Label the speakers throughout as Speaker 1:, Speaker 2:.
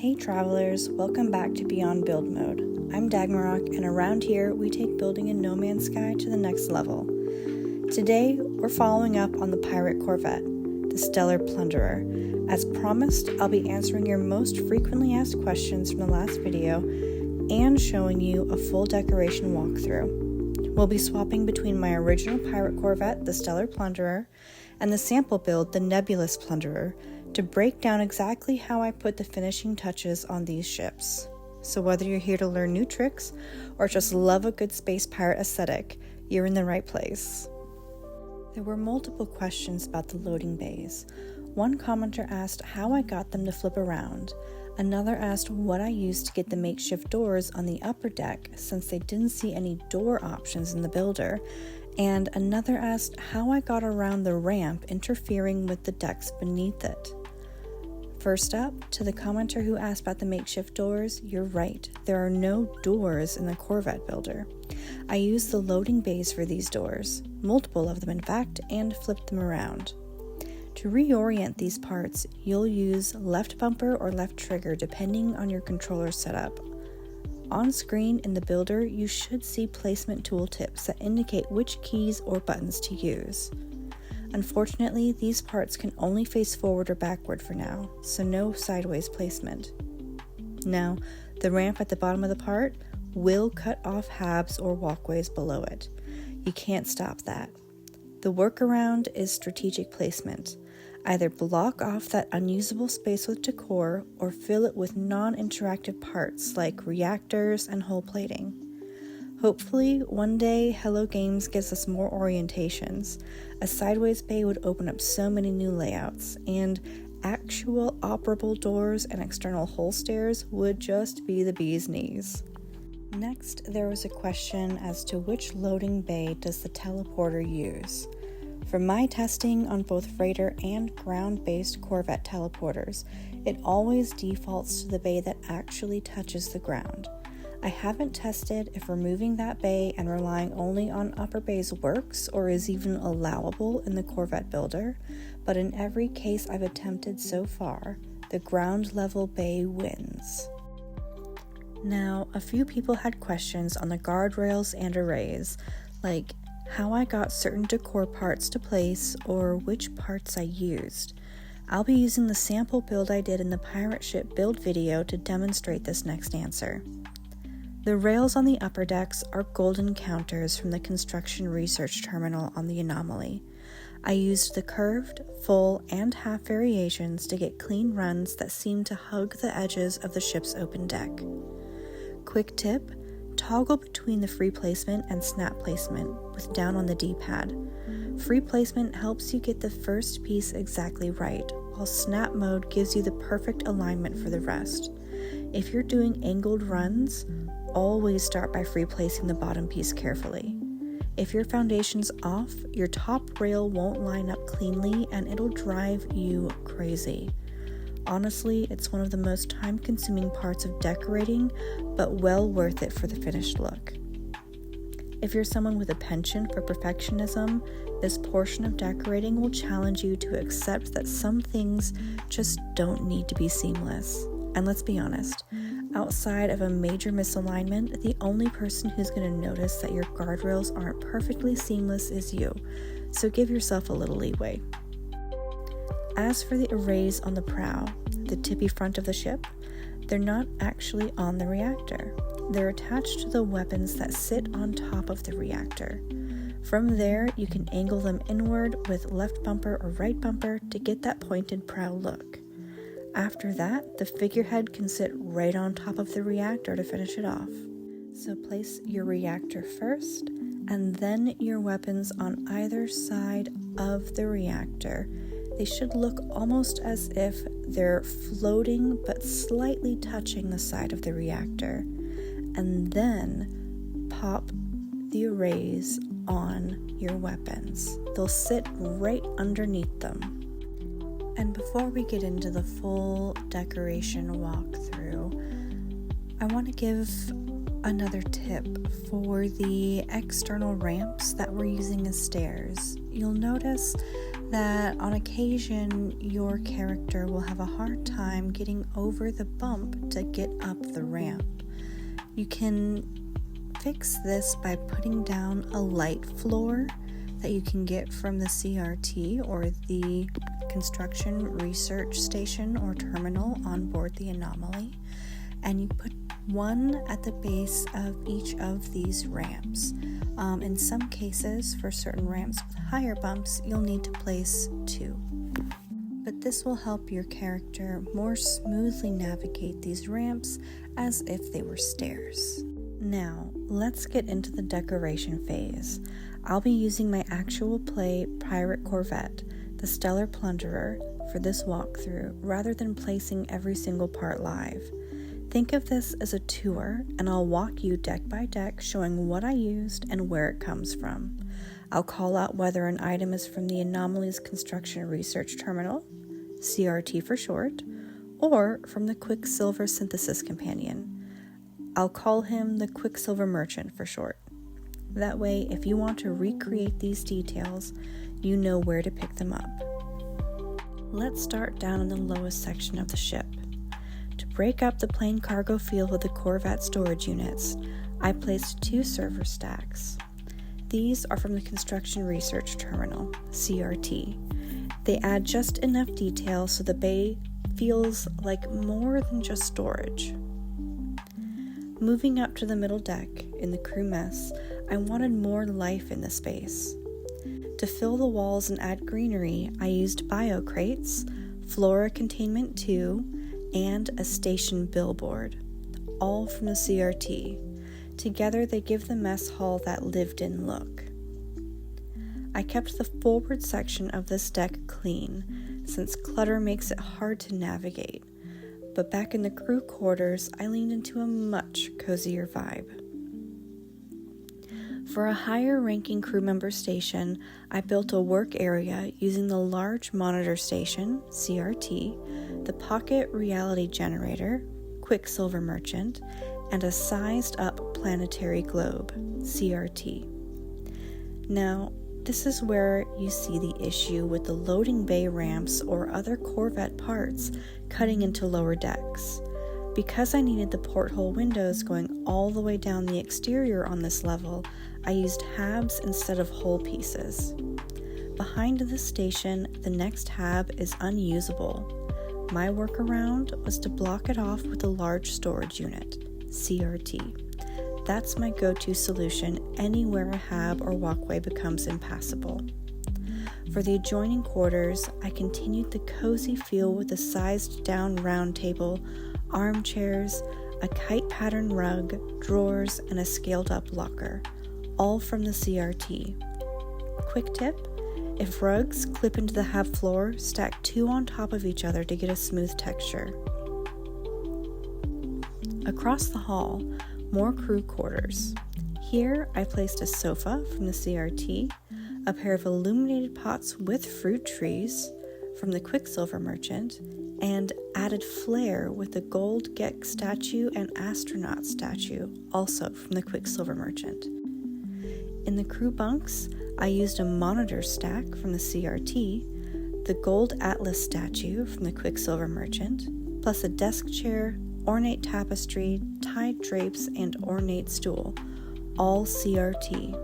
Speaker 1: Hey travelers, welcome back to Beyond Build Mode. I'm Dagmarok, and around here we take building in No Man's Sky to the next level. Today we're following up on the pirate Corvette, the Stellar Plunderer. As promised, I'll be answering your most frequently asked questions from the last video and showing you a full decoration walkthrough. We'll be swapping between my original pirate Corvette, the Stellar Plunderer, and the sample build, the Nebulous Plunderer, to break down exactly how I put the finishing touches on these ships. So whether you're here to learn new tricks or just love a good space pirate aesthetic, you're in the right place. There were multiple questions about the loading bays. One commenter asked how I got them to flip around. Another asked what I used to get the makeshift doors on the upper deck, since they didn't see any door options in the builder. And another asked how I got around the ramp interfering with the decks beneath it. First up, to the commenter who asked about the makeshift doors, you're right, there are no doors in the Corvette builder. I used the loading bays for these doors, multiple of them in fact, and flipped them around. To reorient these parts, you'll use left bumper or left trigger depending on your controller setup. On screen in the builder, you should see placement tooltips that indicate which keys or buttons to use. Unfortunately, these parts can only face forward or backward for now, so no sideways placement. Now, the ramp at the bottom of the part will cut off halves or walkways below it. You can't stop that. The workaround is strategic placement. Either block off that unusable space with decor or fill it with non-interactive parts like reactors and hull plating. Hopefully, one day Hello Games gives us more orientations. A sideways bay would open up so many new layouts, and actual operable doors and external hull stairs would just be the bee's knees. Next, there was a question as to which loading bay does the teleporter use. From my testing on both freighter and ground-based Corvette teleporters, it always defaults to the bay that actually touches the ground. I haven't tested if removing that bay and relying only on upper bays works or is even allowable in the Corvette builder, but in every case I've attempted so far, the ground level bay wins. Now, a few people had questions on the guardrails and arrays, like how I got certain decor parts to place or which parts I used. I'll be using the sample build I did in the pirate ship build video to demonstrate this next answer. The rails on the upper decks are golden counters from the construction research terminal on the Anomaly. I used the curved, full, and half variations to get clean runs that seem to hug the edges of the ship's open deck. Quick tip, toggle between the free placement and snap placement with down on the D-pad. Free placement helps you get the first piece exactly right, while snap mode gives you the perfect alignment for the rest. If you're doing angled runs, always start by free placing the bottom piece carefully. If your foundation's off, your top rail won't line up cleanly and it'll drive you crazy. Honestly, it's one of the most time-consuming parts of decorating, but well worth it for the finished look. If you're someone with a penchant for perfectionism, this portion of decorating will challenge you to accept that some things just don't need to be seamless. And let's be honest, outside of a major misalignment, the only person who's going to notice that your guardrails aren't perfectly seamless is you, so give yourself a little leeway. As for the arrays on the prow, the tippy front of the ship, they're not actually on the reactor. They're attached to the weapons that sit on top of the reactor. From there, you can angle them inward with left bumper or right bumper to get that pointed prow look. After that, the figurehead can sit right on top of the reactor to finish it off. So place your reactor first, and then your weapons on either side of the reactor. They should look almost as if they're floating but slightly touching the side of the reactor. And then pop the arrays on your weapons. They'll sit right underneath them. And before we get into the full decoration walkthrough, I want to give another tip for the external ramps that we're using as stairs. You'll notice that on occasion your character will have a hard time getting over the bump to get up the ramp. You can fix this by putting down a light floor that you can get from the CRT or the Construction Research Station or Terminal on board the Anomaly, and you put one at the base of each of these ramps. In some cases, for certain ramps with higher bumps, you'll need to place two. But this will help your character more smoothly navigate these ramps as if they were stairs. Now, let's get into the decoration phase. I'll be using my actual play pirate Corvette, the Stellar Plunderer, for this walkthrough rather than placing every single part live. Think of this as a tour, and I'll walk you deck by deck showing what I used and where it comes from. I'll call out whether an item is from the Anomaly's Construction Research Terminal, CRT for short, or from the Quicksilver Synthesis Companion. I'll call him the Quicksilver Merchant for short. That way, if you want to recreate these details, you know where to pick them up. Let's start down in the lowest section of the ship. To break up the plain cargo feel of the Corvette storage units, I placed two server stacks. These are from the Construction Research Terminal, CRT. They add just enough detail so the bay feels like more than just storage. Moving up to the middle deck, in the crew mess, I wanted more life in the space. To fill the walls and add greenery, I used bio crates, Flora Containment 2, and a station billboard, all from the CRT. Together they give the mess hall that lived-in look. I kept the forward section of this deck clean, since clutter makes it hard to navigate, but back in the crew quarters, I leaned into a much cozier vibe. For a higher-ranking crew member station, I built a work area using the large monitor station, CRT, the pocket reality generator, Quicksilver Merchant, and a sized-up planetary globe, CRT. Now, this is where you see the issue with the loading bay ramps or other Corvette parts cutting into lower decks. Because I needed the porthole windows going all the way down the exterior on this level, I used halves instead of whole pieces. Behind the station, the next hab is unusable. My workaround was to block it off with a large storage unit, CRT. That's my go-to solution anywhere a hab or walkway becomes impassable. For the adjoining quarters, I continued the cozy feel with a sized-down round table, armchairs, a kite pattern rug, drawers, and a scaled-up locker, all from the CRT. Quick tip: if rugs clip into the hab floor, stack two on top of each other to get a smooth texture. Across the hall, more crew quarters. Here, I placed a sofa from the CRT, a pair of illuminated pots with fruit trees from the Quicksilver Merchant, and added flair with the gold Gek statue and astronaut statue, also from the Quicksilver Merchant. In the crew bunks, I used a monitor stack from the CRT, the gold Atlas statue from the Quicksilver Merchant, plus a desk chair, ornate tapestry, tied drapes, and ornate stool, all CRT.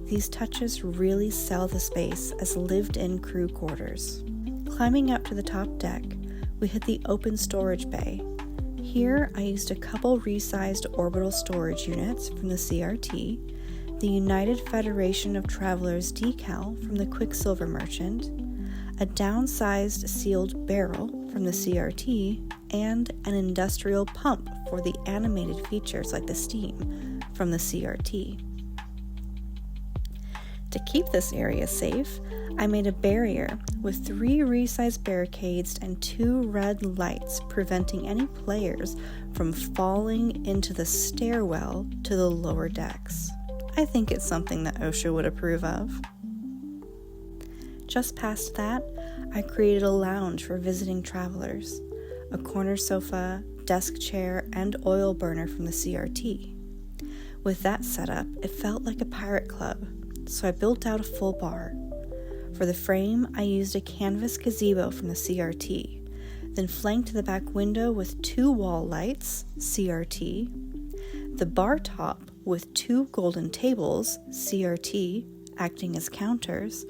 Speaker 1: These touches really sell the space as lived-in crew quarters. Climbing up to the top deck, we hit the open storage bay. Here, I used a couple resized orbital storage units from the CRT, the United Federation of Travelers decal from the Quicksilver Merchant, a downsized sealed barrel from the CRT, and an industrial pump for the animated features like the steam from the CRT. To keep this area safe, I made a barrier with 3 resized barricades and 2 red lights preventing any players from falling into the stairwell to the lower decks. I think it's something that OSHA would approve of. Just past that, I created a lounge for visiting travelers, a corner sofa, desk chair, and oil burner from the CRT. With that setup, it felt like a pirate club, so I built out a full bar. For the frame, I used a canvas gazebo from the CRT, then flanked the back window with 2 wall lights, CRT, the bar top with 2 golden tables, CRT, acting as counters,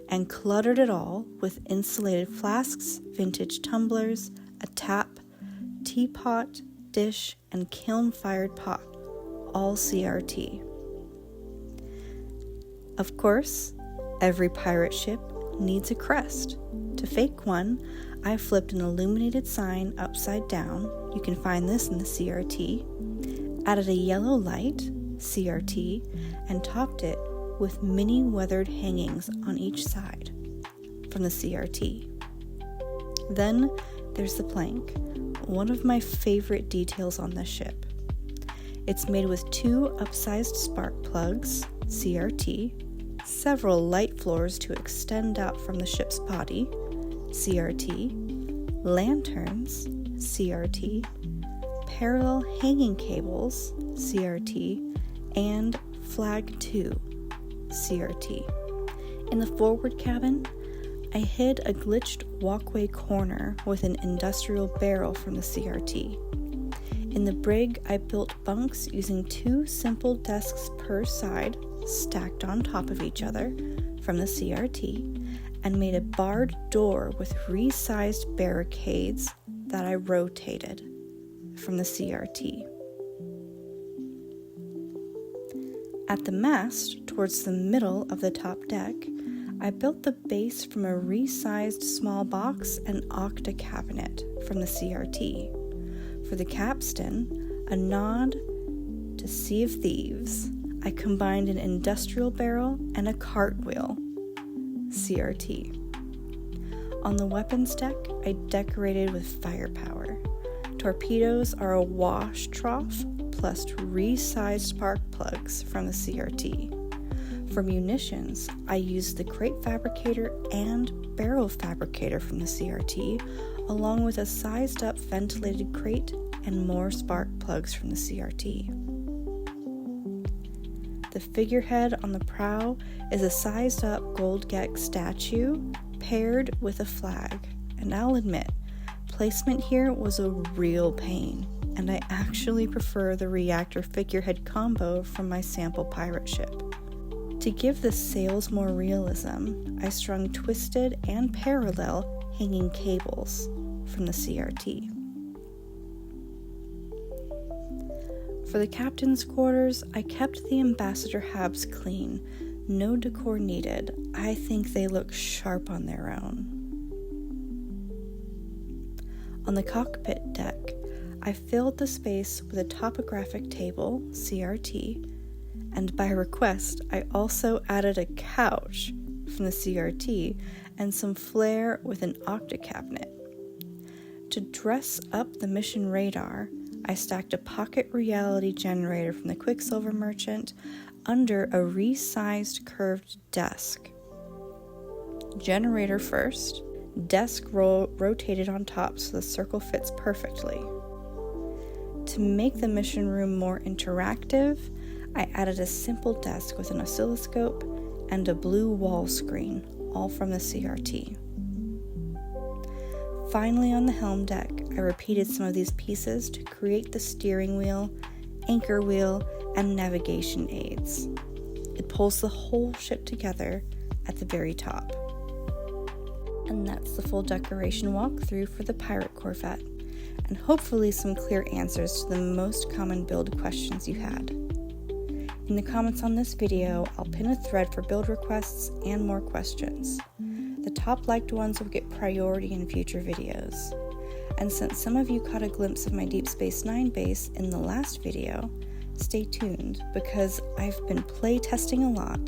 Speaker 1: and cluttered it all with insulated flasks, vintage tumblers, a tap, teapot, dish, and kiln-fired pot, all CRT. Of course, every pirate ship needs a crest. To fake one, I flipped an illuminated sign upside down, you can find this in the CRT, added a yellow light, CRT, and topped it with mini weathered hangings on each side, from the CRT. Then there's the plank, one of my favorite details on this ship. It's made with 2 upsized spark plugs, CRT, several light floors to extend out from the ship's body, CRT, lanterns, CRT, parallel hanging cables, CRT, and flag 2, CRT. In the forward cabin, I hid a glitched walkway corner with an industrial barrel from the CRT. In the brig, I built bunks using 2 simple desks per side, stacked on top of each other, from the CRT, and made a barred door with resized barricades that I rotated from the CRT. At the mast, towards the middle of the top deck, I built the base from a resized small box and octa cabinet from the CRT. For the capstan, a nod to Sea of Thieves, I combined an industrial barrel and a cartwheel, CRT. On the weapons deck, I decorated with firepower. Torpedoes are a wash trough plus resized spark plugs from the CRT. For munitions, I used the crate fabricator and barrel fabricator from the CRT, along with a sized up ventilated crate and more spark plugs from the CRT. The figurehead on the prow is a sized up gold geck statue paired with a flag, and I'll admit, placement here was a real pain, and I actually prefer the reactor figurehead combo from my sample pirate ship. To give the sails more realism, I strung twisted and parallel hanging cables from the CRT. For the captain's quarters, I kept the ambassador habs clean. No decor needed. I think they look sharp on their own. On the cockpit deck, I filled the space with a topographic table, CRT, and by request, I also added a couch from the CRT and some flair with an octa cabinet. To dress up the mission radar, I stacked a pocket reality generator from the Quicksilver Merchant under a resized curved desk. Generator first, desk rotated on top so the circle fits perfectly. To make the mission room more interactive, I added a simple desk with an oscilloscope and a blue wall screen, all from the CRT. Finally, on the helm deck, I repeated some of these pieces to create the steering wheel, anchor wheel, and navigation aids. It pulls the whole ship together at the very top. And that's the full decoration walkthrough for the Pirate Corvette, and hopefully some clear answers to the most common build questions you had. In the comments on this video, I'll pin a thread for build requests and more questions. The top liked ones will get priority in future videos. And since some of you caught a glimpse of my Deep Space Nine base in the last video, stay tuned because I've been play testing a lot,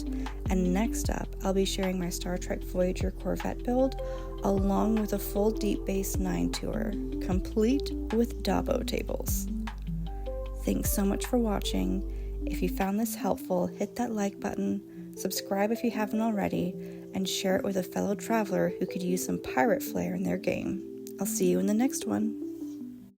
Speaker 1: and next up I'll be sharing my Star Trek Voyager Corvette build along with a full Deep Space Nine tour, complete with Dabo tables. Thanks so much for watching. If you found this helpful, hit that like button, subscribe if you haven't already, and share it with a fellow traveler who could use some pirate flair in their game. I'll see you in the next one.